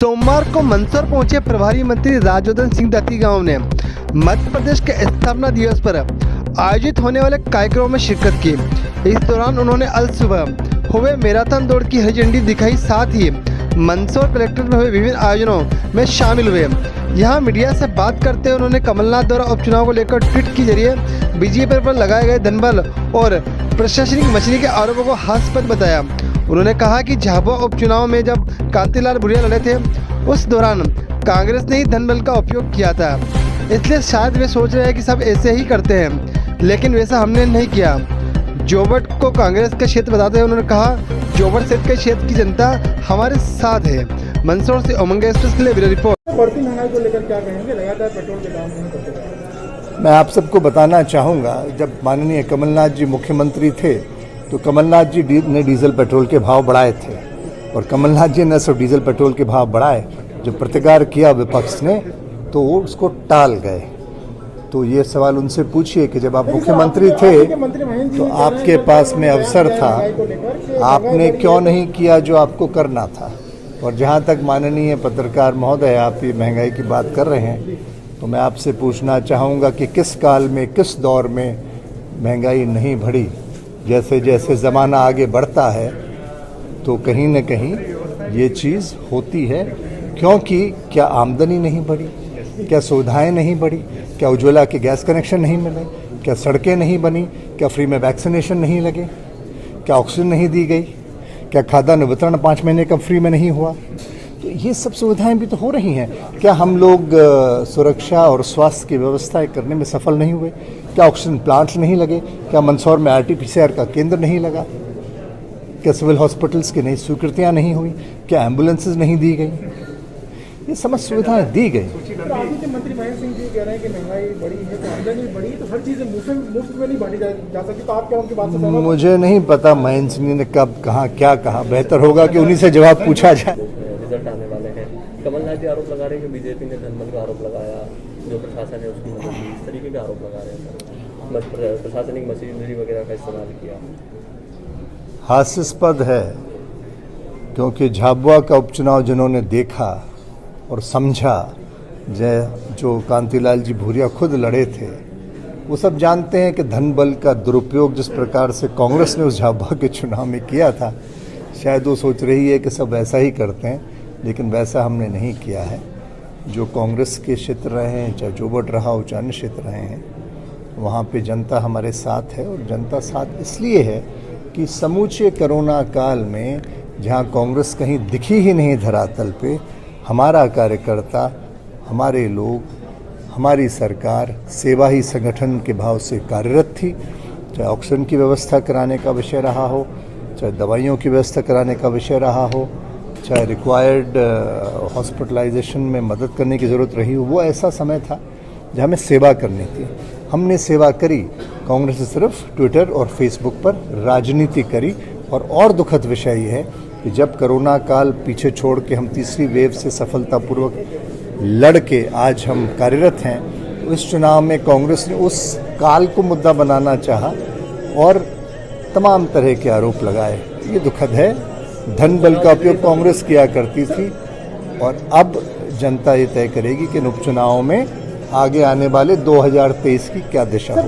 सोमवार को मंदसौर पहुंचे प्रभारी मंत्री राजवर्धन सिंह दत्तीगांव ने मध्य प्रदेश के स्थापना दिवस पर आयोजित होने वाले कार्यक्रमों में शिरकत की। इस दौरान उन्होंने अल सुबह हुए मैराथन दौड़ की हरी झंडी दिखाई, साथ ही मंदसौर कलेक्ट्रेट में हुए विभिन्न आयोजनों में शामिल हुए। यहां मीडिया से बात करते हुए उन्होंने कमलनाथ द्वारा उपचुनाव को लेकर ट्वीट के जरिए बीजेपी पर लगाए गए धनबल और प्रशासनिक मछली के आरोपों को हास्यास्पद बताया। उन्होंने कहा कि झाबुआ उपचुनाव में जब कांतिलाल भूरिया लड़े थे उस दौरान कांग्रेस ने ही धनबल का उपयोग किया था, इसलिए शायद वे सोच रहे हैं कि सब ऐसे ही करते हैं, लेकिन वैसा हमने नहीं किया। जोबट को कांग्रेस का क्षेत्र बताते हुए उन्होंने कहा, जोबट क्षेत्र के क्षेत्र की जनता हमारे साथ है। मंदसौर से उमंग एक्सप्रेस के लिए ब्यूरो रिपोर्ट। बढ़ती महंगाई को लेकर क्या कहेंगे? लगातार पेट्रोल के दाम नहीं बढ़ते। मैं आप सबको बताना चाहूँगा, जब माननीय कमलनाथ जी मुख्यमंत्री थे तो कमलनाथ जी ने डीजल पेट्रोल के भाव बढ़ाए थे, और कमलनाथ जी ने सिर्फ डीजल पेट्रोल के भाव बढ़ाए, जो प्रतिकार किया विपक्ष ने तो वो उसको टाल गए। तो ये सवाल उनसे पूछिए कि जब आप मुख्यमंत्री थे तो आपके पास में अवसर था, आपने क्यों नहीं किया जो आपको करना था। और जहाँ तक माननीय पत्रकार महोदय आप ये महंगाई की बात कर रहे हैं, तो मैं आपसे पूछना चाहूँगा कि किस काल में, किस दौर में महंगाई नहीं बढ़ी। जैसे जैसे ज़माना आगे बढ़ता है तो कहीं न कहीं ये चीज़ होती है, क्योंकि क्या आमदनी नहीं बढ़ी, क्या सुविधाएं नहीं बढ़ी, क्या उज्ज्वला के गैस कनेक्शन नहीं मिले, क्या सड़कें नहीं बनी, क्या फ्री में वैक्सीनेशन नहीं लगे, क्या ऑक्सीजन नहीं दी गई, क्या खाद्यान्न वितरण 5 महीने का फ्री में नहीं हुआ। तो ये सब सुविधाएं भी तो हो रही हैं। क्या हम लोग सुरक्षा और स्वास्थ्य की व्यवस्थाएं करने में सफल नहीं हुए? क्या ऑक्सीजन प्लांट्स नहीं लगे? क्या मंदसौर में RT-PCR का केंद्र नहीं लगा? क्या सिविल हॉस्पिटल्स की नई स्वीकृतियां नहीं हुई? क्या एम्बुलेंसेज नहीं दी गई? ये समस्त सुविधाएं दी गई। मंत्री महेंद्र सिंह जी कह रहे हैं कि महंगाई बढ़ी है तो आमदनी बढ़ी, तो हर चीजें मुफ्त में नहीं बांटी जा सकती। तो आप क्या उनकी बात से सहमत हैं? मुझे नहीं पता महेंद्र सिंह ने कब कहाँ क्या कहा। बेहतर होगा कि उन्हीं से जवाब पूछा जाए। रिजल्ट आने वाले हैं। कमलनाथ जी आरोप लगा रहे हैं कि बीजेपी ने धनबल का आरोप लगाया, जो प्रशासन है उसकी मदद की, इस तरीके का आरोप लगा रहे हैं। प्रशासनिक मशीनरी वगैरह का इस्तेमाल किया। हास्यास्पद है, क्योंकि झाबुआ का उपचुनाव जिन्होंने देखा और समझा, जो कांतिलाल जी भूरिया खुद लड़े थे, वो सब जानते हैं कि धनबल का दुरुपयोग जिस प्रकार से कांग्रेस ने उस झाबुआ के चुनाव में किया था, शायद वो सोच रही है कि सब वैसा ही करते हैं, लेकिन वैसा हमने नहीं किया है। जो कांग्रेस के क्षेत्र रहे हैं, चाहे जोबट रहा हो, चाहे अन्य क्षेत्र रहे हैं, वहाँ पे जनता हमारे साथ है। और जनता साथ इसलिए है कि समूचे कोरोना काल में जहाँ कांग्रेस कहीं दिखी ही नहीं धरातल पे, हमारा कार्यकर्ता, हमारे लोग, हमारी सरकार सेवा ही संगठन के भाव से कार्यरत थी। चाहे ऑक्सीजन की व्यवस्था कराने का विषय रहा हो, चाहे दवाइयों की व्यवस्था कराने का विषय रहा हो, चाहे रिक्वायर्ड हॉस्पिटलाइजेशन में मदद करने की ज़रूरत रही हो, वो ऐसा समय था जहाँ हमें सेवा करनी थी। हमने सेवा करी। कांग्रेस ने सिर्फ ट्विटर और फेसबुक पर राजनीति करी। और दुखद विषय ये है कि जब कोरोना काल पीछे छोड़ के हम तीसरी वेव से सफलतापूर्वक लड़ के आज हम कार्यरत हैं, तो इस चुनाव में कांग्रेस ने उस काल को मुद्दा बनाना चाहा और तमाम तरह के आरोप लगाए। ये दुखद है। धनबल का उपयोग कांग्रेस किया करती थी, और अब जनता ये तय करेगी कि इन उपचुनावों में आगे आने वाले 2023 की क्या दिशा है।